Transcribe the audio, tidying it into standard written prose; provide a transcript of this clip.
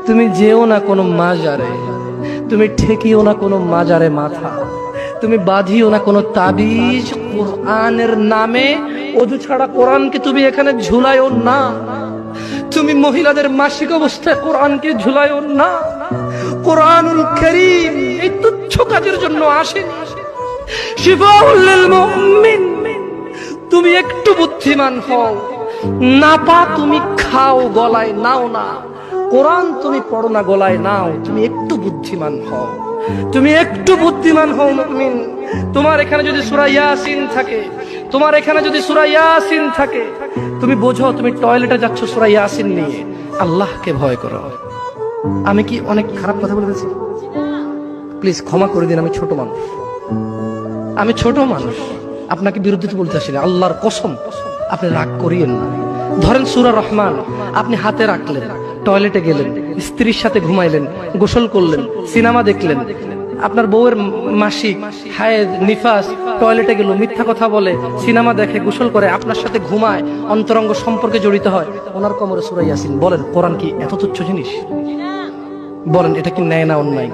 তুমি যেও না কোনো মাজারে, তুমি ঠেকিও না কোনো মাজারে মাথা, তুমি বাঁধিও না কোনো তাবিজ। কোরআনের নামে অজু ছাড়া কোরআনকে তুমি এখানে ঝুলাইও না। তুমি মহিলাদের মাসিক অবস্থায় কোরআনকে ঝুলাইও না। কোরআনুল কারীম এই তুচ্ছ কাজের জন্য আসেনি, শিফাউল লিল মুমিন। তুমি একটু বুদ্ধিমান হও, নাপা তুমি খাও, গলায় নাও না। কোরআন তুমি পড়ো না, গলায় নাও। তুমি একটু বুদ্ধিমান হও, তুমি একটু বুদ্ধিমান হও মুমিন। তোমার এখানে যদি সূরা ইয়াসিন থাকে, তোমার এখানে যদি সূরা ইয়াসিন থাকে, তুমি বোঝো তুমি টয়লেটে যাচ্ছ সূরা ইয়াসিন নিয়ে। আল্লাহকে ভয় করো। আমি কি অনেক খারাপ কথা বলেছি? প্লিজ ক্ষমা করে দিন, আমি ছোট মানুষ, আমি ছোট মানুষ, আপনাকে বিরুদ্ধে বলতে আসিনি। আল্লাহর কসম আপনি রাগ করিয়েন না। ধরেন সূরা রহমান আপনি হাতে রাখলেন, টয়লেটে গেলেন, স্ত্রীর সাথে ঘুমাইলেন, গোসল করলেন, সিনেমা দেখলেন, আপনার বউয়ের মাসিক, হায়েজ, নিফাস, টয়লেটে গেল, মিথ্যা কথা বলে, সিনেমা দেখে, গোসল করে, আপনার সাথে ঘুমায়, অন্তরঙ্গ সম্পর্কে জড়িত হয়, ওনার কোমরে সূরা ইয়াসিন। বলেন কোরআন কি এত তুচ্ছ জিনিস? বলেন এটা কি ন্যায় না অন্যায়?